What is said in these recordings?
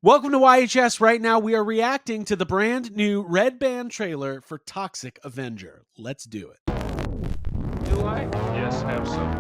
Welcome to YHS. Right now, we are reacting to the brand new Red Band trailer for Toxic Avenger. Let's do it. Do I? Yes, have some.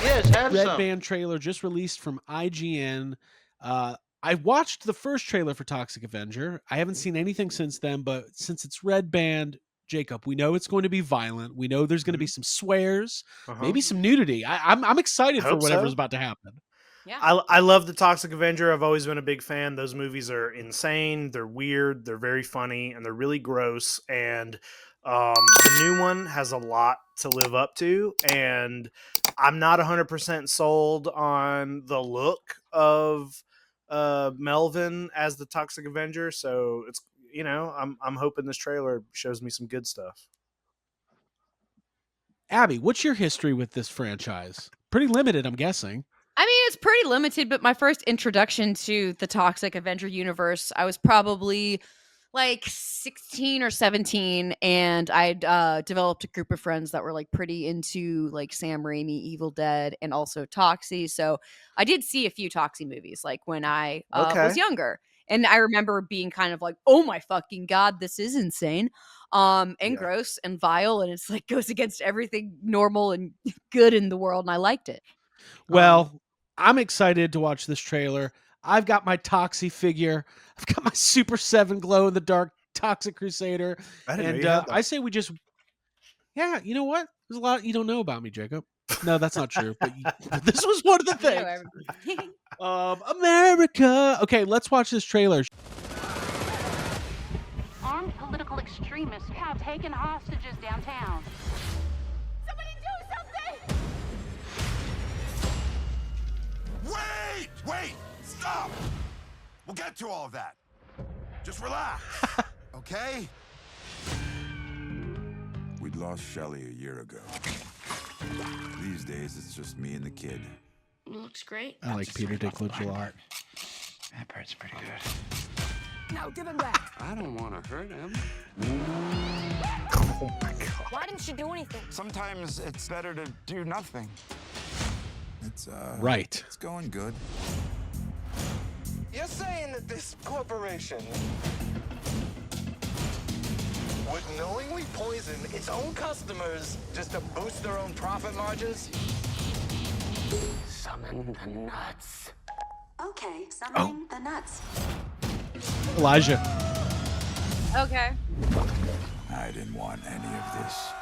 Yes, have Red some. Band trailer just released from IGN. I watched the first trailer for Toxic Avenger. I haven't seen anything since then, but since it's Red Band, Jacob, we know it's going to be violent. We know there's going to be some swears, maybe some nudity. I'm excited for whatever's about to happen. Yeah. I love the Toxic Avenger. I've always been a big fan. Those movies are insane. They're weird. They're very funny, and they're really gross. And the new one has a lot to live up to. And I'm not 100% sold on the look of Melvin as the Toxic Avenger. So it's I'm hoping this trailer shows me some good stuff. Abby, what's your history with this franchise? Pretty limited, I'm guessing. I mean, it's pretty limited, but my first introduction to the Toxic Avenger universe, I was probably like 16 or 17, and I'd developed a group of friends that were like pretty into like Sam Raimi, Evil Dead, and also Toxie. So I did see a few Toxie movies like when I was younger. And I remember being kind of like, oh my fucking God, this is insane. And gross and vile, and it's like goes against everything normal and good in the world, and I liked it. Well, I'm excited to watch this trailer. I've got my Toxie figure. I've got my Super 7 glow in the dark Toxic Crusader. I say we just, you know what? There's a lot you don't know about me, Jacob. No, that's not true. But this was one of the things. America. Okay, let's watch this trailer. Armed political extremists have taken hostages downtown. Somebody do something! Wait! Stop! We'll get to all of that. Just relax, okay? We'd lost Shelly a year ago. These days, it's just me and the kid. Looks great. I like Peter Dinklage a lot. That part's pretty good. No, give him back. I don't want to hurt him. Oh my God. Why didn't you do anything? Sometimes it's better to do nothing. It's right. It's going good. You're saying that this corporation would knowingly poison its own customers just to boost their own profit margins? Summon the nuts. Okay, summoning the nuts. Elijah. Okay. I didn't want any of this.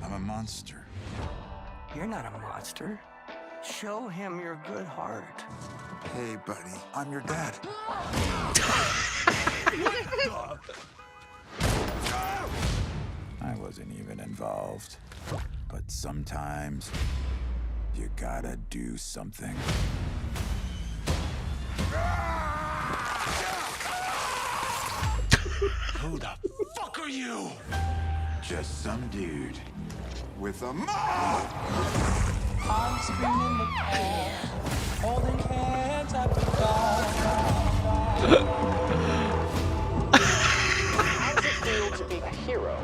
I'm a monster. You're not a monster. Show him your good heart. Hey, buddy, I'm your dad. I wasn't even involved. But sometimes you gotta do something. Who the fuck are you? Just some dude with a mouth. I'm screaming the pain, holding hands up the How does it feel to be a hero?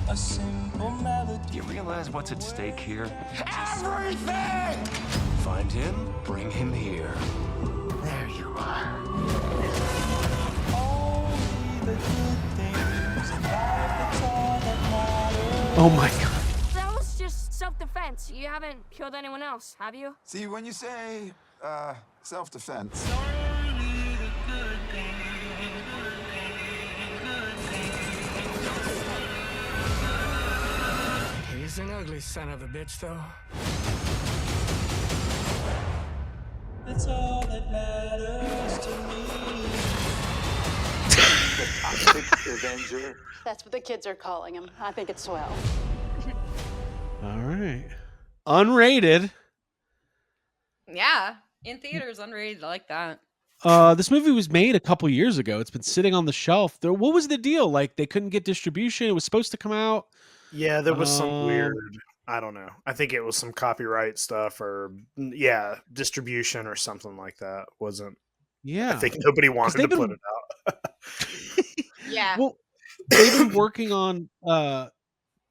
a simple melody. Do you realize what's at stake here? Everything! Find him, bring him here. There you are. Only the good things in life, that's all that matters. Oh my God. That was just self-defense. You haven't killed anyone else, have you? See, when you say, self-defense, Only the good things. He's an ugly son of a bitch, though. It's all that matters to me. The Toxic Avenger. That's what the kids are calling him. I think it's swell. All right. Unrated. Yeah. In theaters, unrated. I like that. This movie was made a couple years ago. It's been sitting on the shelf. What was the deal? Like they couldn't get distribution. It was supposed to come out. Yeah, there was some weird. I don't know. I think it was some copyright stuff or distribution or something like that. Wasn't. Yeah. I think nobody wanted to put it out. Yeah. Well, they've been working on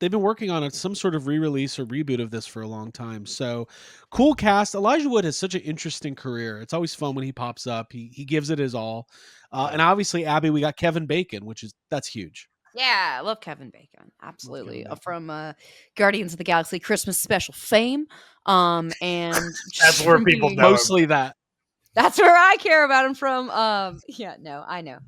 they've been working on some sort of re-release or reboot of this for a long time. So cool cast. Elijah Wood has such an interesting career. It's always fun when he pops up. He gives it his all. And obviously, Abby, we got Kevin Bacon, that's huge. Yeah, I love Kevin Bacon. Absolutely. Kevin Bacon. From Guardians of the Galaxy Christmas special fame. And That's where people know mostly that. That's where I care about him from. Yeah, no, I know.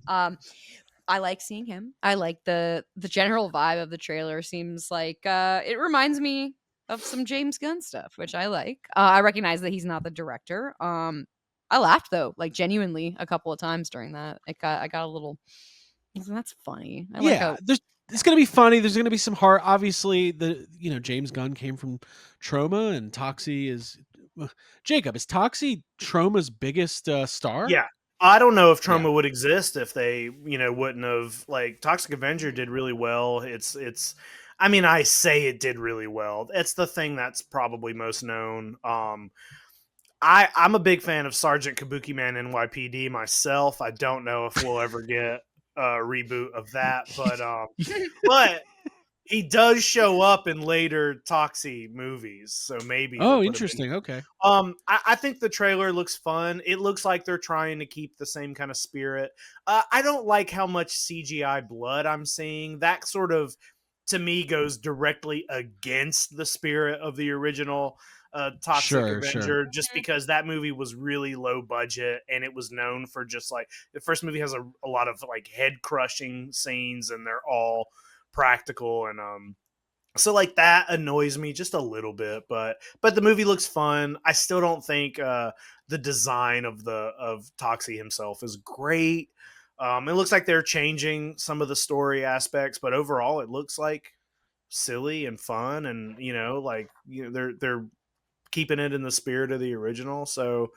I like seeing him. I like the general vibe of the trailer. Seems like it reminds me of some James Gunn stuff, which I like. I recognize that he's not the director. I laughed though, like genuinely, a couple of times during that. I got a little. That's funny. I like how it's gonna be funny. There's gonna be some heart. Obviously, James Gunn came from Troma, and Toxie is Jacob. Is Toxie Troma's biggest star? Yeah. I don't know if Troma would exist if they, wouldn't have, like, Toxic Avenger did really well. I mean, I say it did really well. It's the thing that's probably most known. I'm a big fan of Sergeant Kabuki Man NYPD myself. I don't know if we'll ever get a reboot of that, but he does show up in later Toxie movies, so maybe. Oh, interesting. Okay. I think the trailer looks fun. It looks like they're trying to keep the same kind of spirit. I don't like how much CGI blood I'm seeing. That sort of, to me, goes directly against the spirit of the original Toxic Avenger, just because that movie was really low budget and it was known for just like the first movie has a lot of like head crushing scenes and they're all practical, and so like that annoys me just a little bit, but the movie looks fun. I still don't think the design of Toxie himself is great. It looks like they're changing some of the story aspects, but overall it looks like silly and fun, and they're keeping it in the spirit of the original. So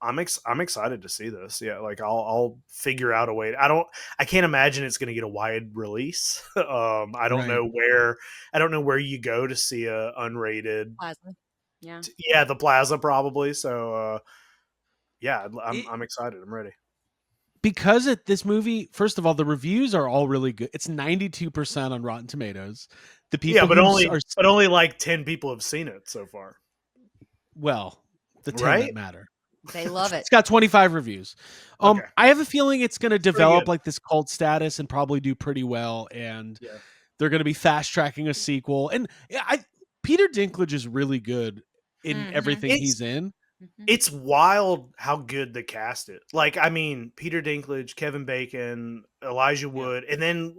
I'm excited to see this. Yeah, like I'll figure out a way. I can't imagine it's going to get a wide release. I don't know where you go to see a unrated Plaza. Yeah. Yeah, the Plaza probably. So yeah, I'm excited. I'm ready. Because this movie, first of all, the reviews are all really good. It's 92% on Rotten Tomatoes. The people, but only like 10 people have seen it so far. Well, the 10 that matter. They love it. It's got 25 reviews. Okay. I have a feeling it's going to develop like this cult status and probably do pretty well. And they're going to be fast tracking a sequel. And Peter Dinklage is really good in everything he's in. It's wild how good the cast is. Like, I mean, Peter Dinklage, Kevin Bacon, Elijah Wood, and then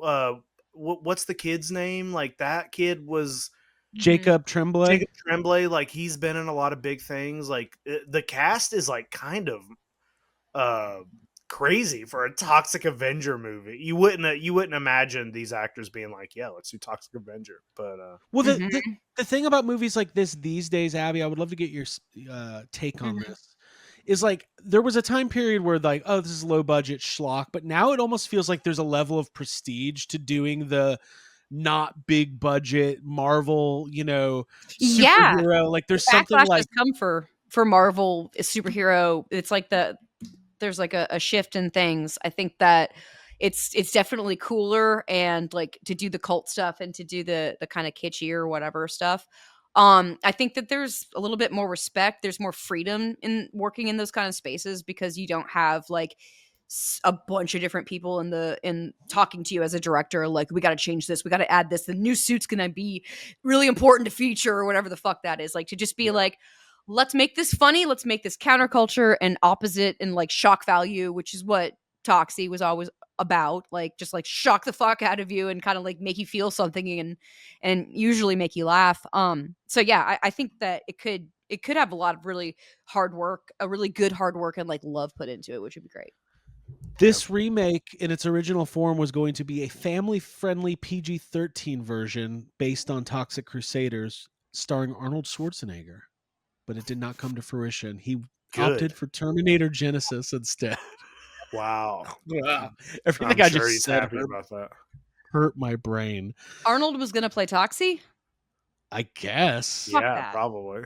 what's the kid's name? Like that kid was Jacob Tremblay. Jacob Tremblay, like he's been in a lot of big things. Like the cast is like kind of crazy for a Toxic Avenger movie. You wouldn't imagine these actors being like, yeah, let's do Toxic Avenger. But the thing about movies like this these days, Abby, I would love to get your take on this. Is like there was a time period where like, oh, this is low budget schlock, but now it almost feels like there's a level of prestige to doing the not big budget Marvel, superhero. Like there's something Backlash like has come for Marvel superhero. It's like there's like a shift in things. I think that it's definitely cooler and like to do the cult stuff and to do the kind of kitschy or whatever stuff. I think that there's a little bit more respect. There's more freedom in working in those kind of spaces because you don't have like a bunch of different people in talking to you as a director. Like, we got to change this. We got to add this. The new suit's going to be really important to feature or whatever the fuck that is. Like to just be like, let's make this funny. Let's make this counterculture and opposite and like shock value, which is what Toxie was always about. Like just like shock the fuck out of you and kind of like make you feel something and usually make you laugh. So yeah, I think that it could have a lot of really hard work, a really good hard work and like love put into it, which would be great. This remake in its original form was going to be a family-friendly PG-13 version based on Toxic Crusaders starring Arnold Schwarzenegger, but it did not come to fruition. He opted for Terminator Genesis instead. Wow. Everything I just said hurt my brain. Arnold was going to play Toxie? I guess. Yeah, probably.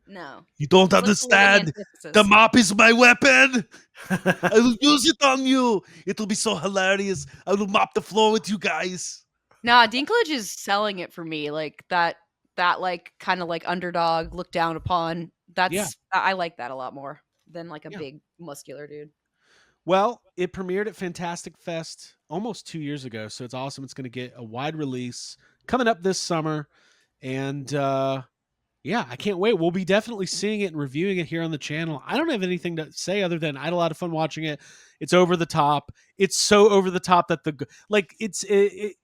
No. You don't understand. The mop is my weapon. I will use it on you. It will be so hilarious. I will mop the floor with you guys. Nah, Dinklage is selling it for me. Like that like kind of like underdog, looked down upon. Yeah. I like that a lot more than like a Yeah. big muscular dude. Well, it premiered at Fantastic Fest almost 2 years ago, so it's awesome. It's going to get a wide release coming up this summer, and yeah, I can't wait. We'll be definitely seeing it and reviewing it here on the channel. I don't have anything to say other than I had a lot of fun watching it. It's over the top. It's so over the top that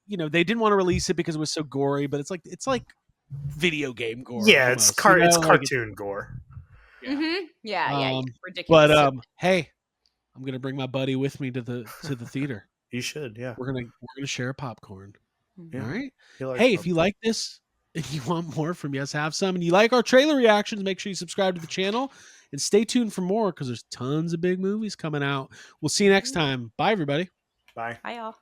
you know, they didn't want to release it because it was so gory, but it's like video game gore. Yeah, Almost, it's you know? it's Like, cartoon gore. yeah. Mm-hmm. Yeah, But ridiculous. hey, I'm gonna bring my buddy with me to the theater. You should, yeah. We're gonna share popcorn. Yeah. All right. He likes Hey, if popcorn. you like this and you want more from Yes Have Some, and you like our trailer reactions, make sure you subscribe to the channel and stay tuned for more because there's tons of big movies coming out. We'll see you next time. Bye, everybody. Bye. Hi, y'all.